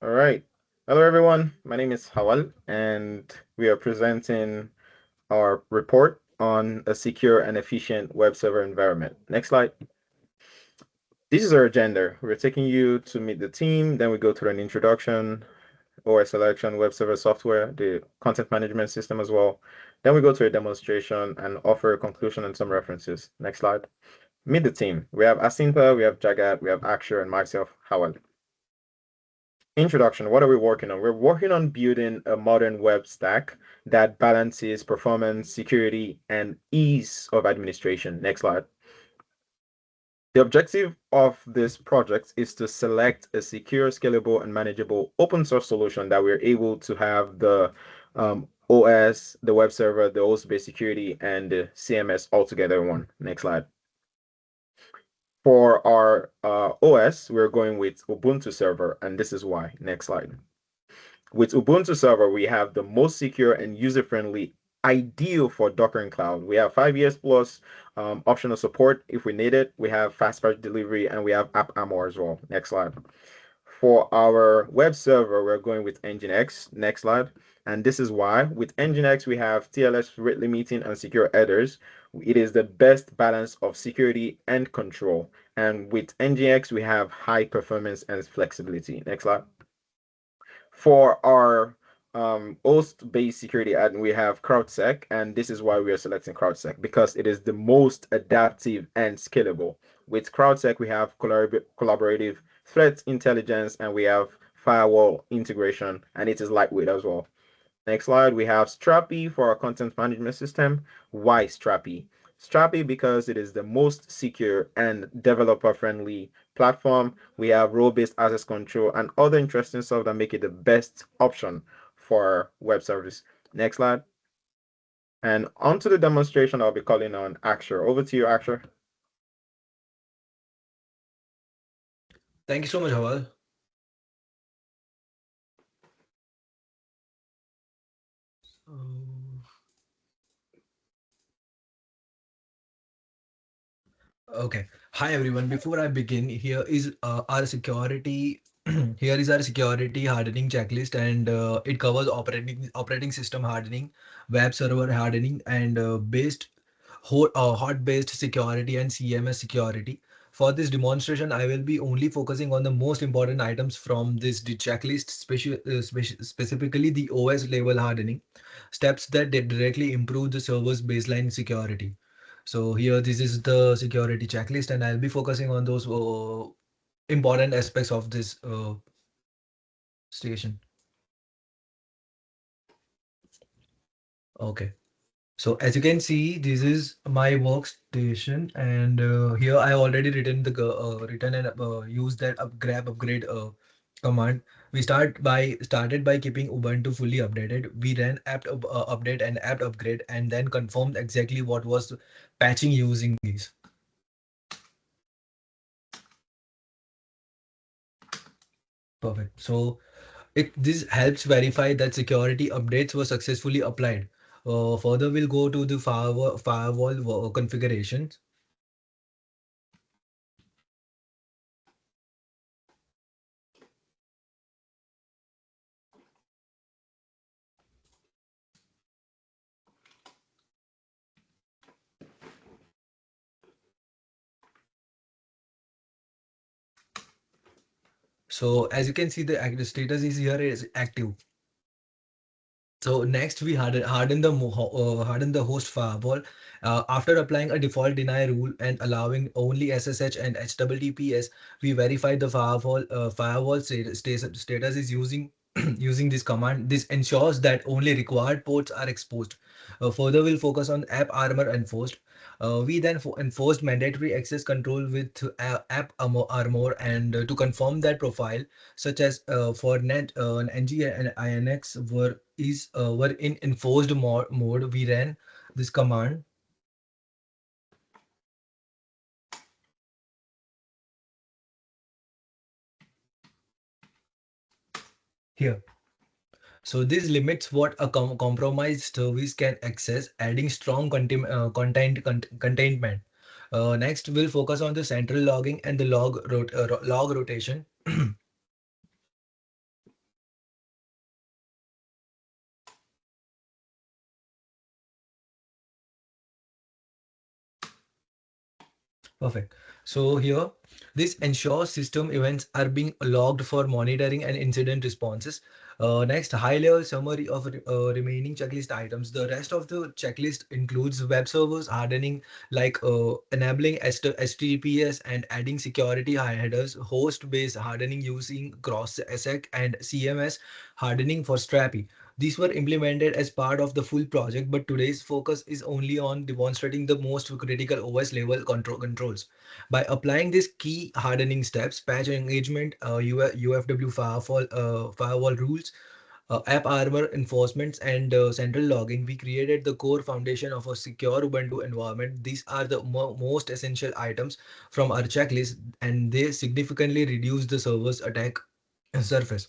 All right. Hello, everyone. My name is Hawal, and we are presenting our report on a secure and efficient web server environment. Next slide. This is our agenda. We're taking you to meet the team, then we go through an introduction, OS selection, web server software, the content management system as well. Then we go to a demonstration and offer a conclusion and some references. Next slide. Meet the team. We have Asimpa, we have Jagat, we have Aksher, and myself, Hawal. Introduction. What are we working on? We're working on building a modern web stack that balances performance, security, and ease of administration. Next slide. The objective of this project is to select a secure, scalable, and manageable open source solution that we're able to have the OS, the web server, the host-based security, and the CMS all together in one. Next slide. For our OS, we're going with Ubuntu server, and this is why. Next slide. With Ubuntu server, we have the most secure and user-friendly, ideal for Docker and cloud. We have 5 years plus optional support if we need it. We have fast patch delivery, and we have app armor as well. Next slide. For our web server, we're going with Nginx. Next slide. And this is why. With Nginx, we have TLS rate limiting and secure headers. It is the best balance of security and control. And with Nginx, we have high performance and flexibility. Next slide. For our host-based security admin, we have CrowdSec, and this is why we are selecting CrowdSec, because it is the most adaptive and scalable. With CrowdSec, we have collaborative threat intelligence, and we have firewall integration, and it is lightweight as well. Next slide, we have Strapi for our content management system. Why Strapi? Strapi because it is the most secure and developer-friendly platform. We have role-based access control and other interesting stuff that make it the best option for web service. Next slide. And onto the demonstration, I'll be calling on Aksher. Over to you, Aksher. Thank you so much, Hawal. Um, Okay. Hi everyone. Before I begin, here is our security. Here is our security hardening checklist, and it covers operating system hardening, web server hardening, and hot based security and CMS security. For this demonstration, I will be only focusing on the most important items from this checklist, specifically the OS level hardening steps that directly improve the server's baseline security. So here, this is the security checklist, and I'll be focusing on those important aspects of this station. Okay. So as you can see, this is my workstation, and here I already written and used that grab upgrade command. We started by keeping Ubuntu fully updated. We ran update and apt upgrade, and then confirmed exactly what was patching using these. Perfect. So this helps verify that security updates were successfully applied. Further, we'll go to the firewall configurations. So as you can see, the active status is here is active. So next we harden the host firewall. After applying a default deny rule and allowing only SSH and HTTPS, we verify the firewall status is using using this command. This ensures that only required ports are exposed. Further, we'll focus on app armor enforced. We then enforced mandatory access control with armor, and to confirm that profile, such as for net NG and INX were in enforced mode. We ran this command here. So this limits what a compromised service can access, adding strong containment. Next, we'll focus on the central logging and the log rotation. Perfect. So here, this ensures system events are being logged for monitoring and incident responses. Next, high-level summary of remaining checklist items. The rest of the checklist includes web servers hardening, like enabling HTTPS and adding security headers, host-based hardening using CrowdSec and CMS hardening for Strapi. These were implemented as part of the full project, but today's focus is only on demonstrating the most critical OS level controls. By applying these key hardening steps, patch engagement, UFW firewall rules, app armor enforcements, and central logging, we created the core foundation of a secure Ubuntu environment. These are the most essential items from our checklist, and they significantly reduce the server's attack surface.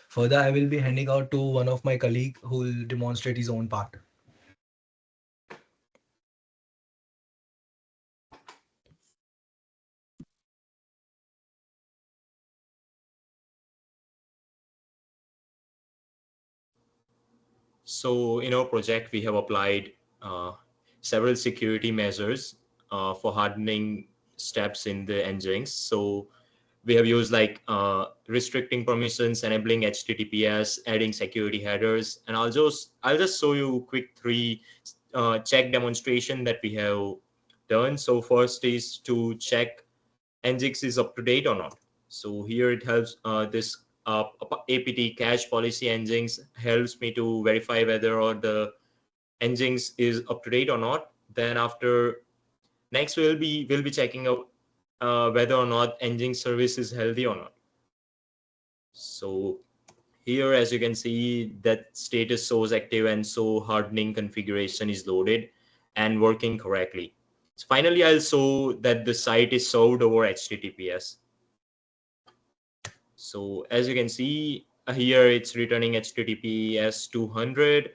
Further, I will be handing out to one of my colleague who will demonstrate his own part. So in our project, we have applied uh, several security measures for hardening steps in the Nginx. So we have used like restricting permissions, enabling HTTPS, adding security headers, and I'll just show you quick three check demonstration that we have done. So first is to check Nginx is up to date or not. So here it helps this apt cache policy Nginx helps me to verify whether or the Nginx is up to date or not. Then after next we'll be checking out whether or not Nginx service is healthy or not. So here, as you can see, that status shows active and so hardening configuration is loaded and working correctly. So finally, I'll show that the site is served over HTTPS. So as you can see here, it's returning HTTPS 200,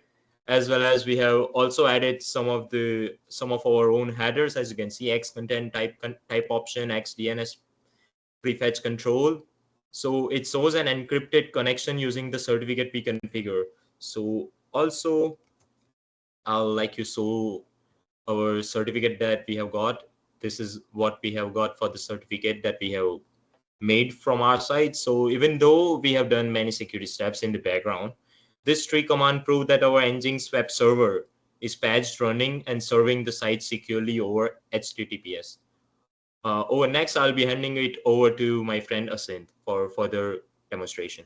as well as we have also added some of our own headers. As you can see, X content type option, X DNS prefetch control. So it shows an encrypted connection using the certificate we configure. So also I'll like you show our certificate that we have got. This is what we have got for the certificate that we have made from our side. So even though we have done many security steps in the background, this tree command proved that our Nginx web server is patched, running, and serving the site securely over HTTPS. Over next, I'll be handing it over to my friend Asint for further demonstration.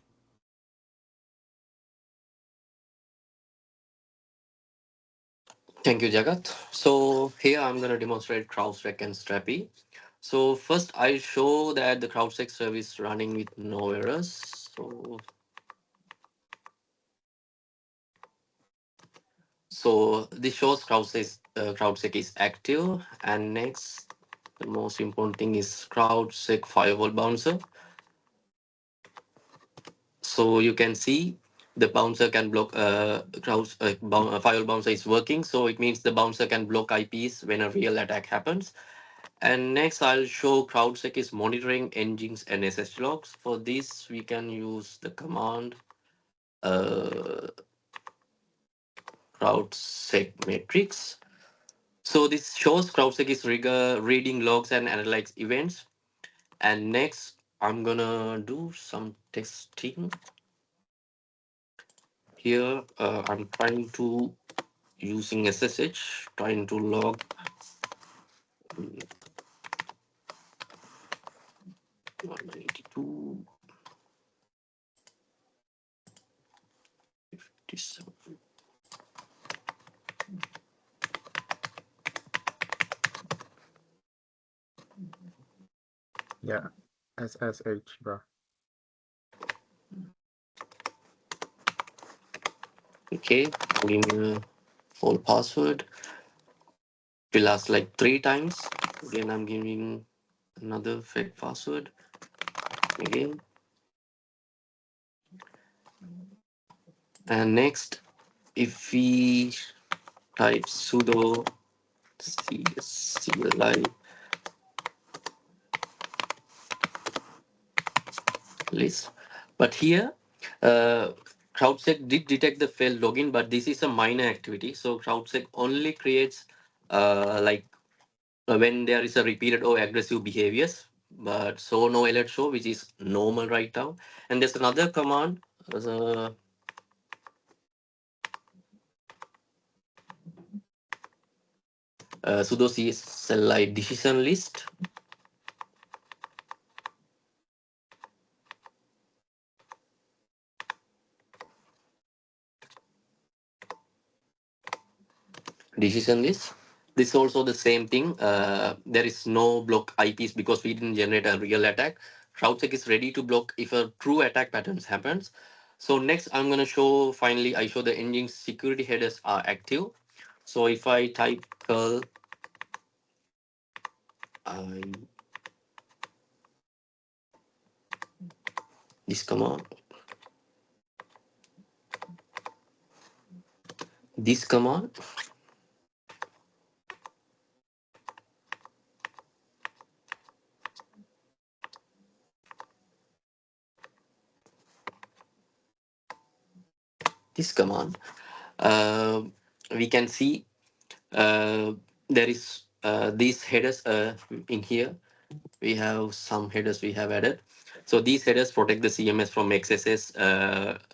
Thank you, Jagat. So here I'm going to demonstrate CrowdSec and Strapi. So first I show that the CrowdSec service running with no errors. So this shows CrowdSec is active. And next, the most important thing is CrowdSec firewall bouncer. So you can see the bouncer can block firewall bouncer is working. So it means the bouncer can block IPs when a real attack happens. And next, I'll show CrowdSec is monitoring Nginx and SSH logs. For this, we can use the command uh, CrowdSec matrix. So this shows CrowdSec is reading logs and analyze events. And next, I'm gonna do some testing. Here, I'm trying to using SSH, trying to log 192. Yeah, SSH, bro. Okay, give me a full password. Will ask like 3 times. Again, I'm giving another fake password. Again. And next, if we type sudo CLI list. But here, CrowdSec did detect the failed login, but this is a minor activity. So CrowdSec only creates like when there is a repeated or aggressive behaviors. But so no alert show, which is normal right now. And there's another command, uh, sudo CLI decision list. Decision list. This is also the same thing. There is no block IPs because we didn't generate a real attack. CrowdSec is ready to block if a true attack patterns happens. So next, I'm gonna show. Finally, I show the engine security headers are active. So if I type curl I this command, this command, this command, uh, we can see there is these headers in here. We have some headers we have added. So these headers protect the CMS from XSS,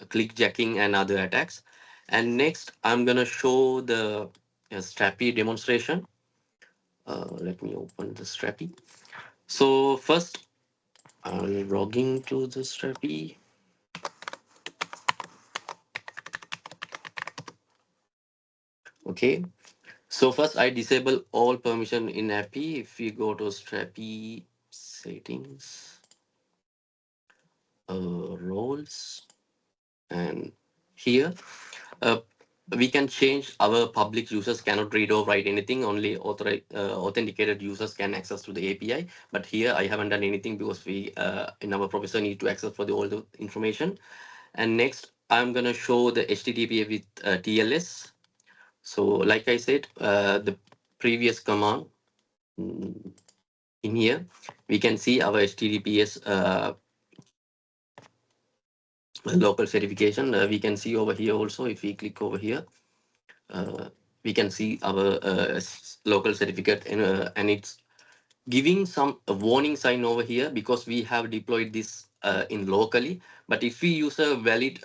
clickjacking, and other attacks. And next, I'm gonna show the Strapi demonstration. Let me open the Strapi. So first, I'll log into the Strapi. Okay. So first, I disable all permission in API. If we go to Strapi settings, roles, and here uh, we can change our public users cannot read or write anything. Only authenticated users can access to the API. But here I haven't done anything because we in our professor need to access for the all the information. And next, I'm gonna show the HTTP with TLS. So like I said, the previous command, mm, in here, we can see our HTTPS local certification. We can see over here also, if we click over here, uh, we can see our local certificate, and it's giving some warning sign over here because we have deployed this in locally. But if we use a valid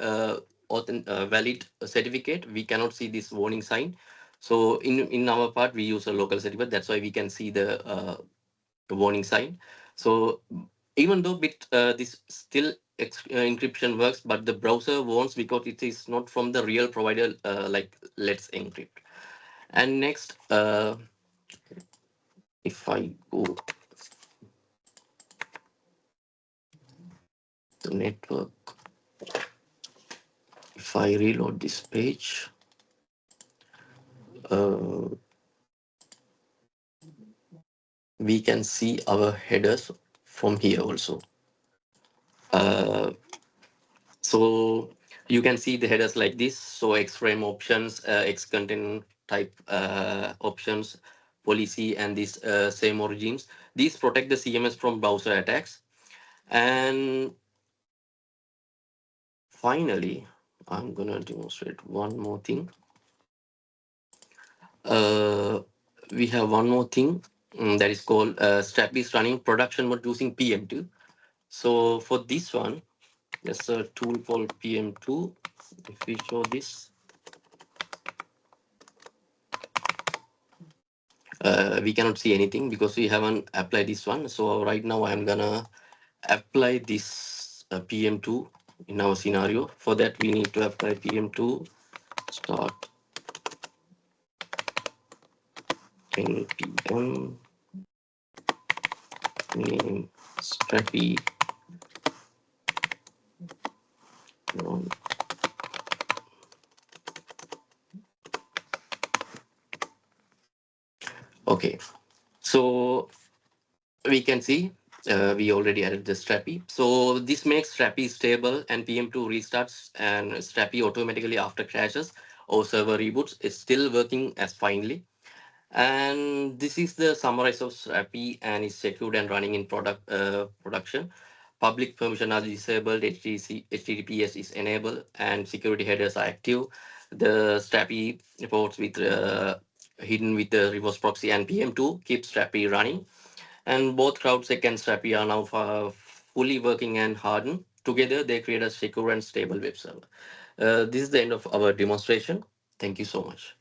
valid certificate, we cannot see this warning sign. So in our part, we use a local certificate. That's why we can see the warning sign. So even though this still encryption works, but the browser warns because it is not from the real provider, like Let's Encrypt. And next, if I go to network, if I reload this page, uh, we can see our headers from here also. Uh, so you can see the headers like this. So XFrame options, X content type options, policy, and these same origins. These protect the CMS from browser attacks. And finally, I'm gonna demonstrate one more thing. Uh, we have one more thing, that is called Strapi is running production mode using PM2. So for this one, there's a tool called PM2. If we show this, we cannot see anything because we haven't applied this one. So right now I'm gonna apply this PM2 in our scenario. For that, we need to apply PM2 start 10 p.m. name Strapi. Okay, so we can see we already added the Strapi. So this makes Strapi stable, and PM2 restarts, and Strapi automatically after crashes or server reboots is still working as finely. And this is the summarize of Strapi, and is secured and running in production. Public permission are disabled, HTTPS is enabled, and security headers are active. The Strapi reports with hidden with the reverse proxy and PM2 keep Strapi running. And both CrowdSec and Strapi are now fully working and hardened. Together, they create a secure and stable web server. This is the end of our demonstration. Thank you so much.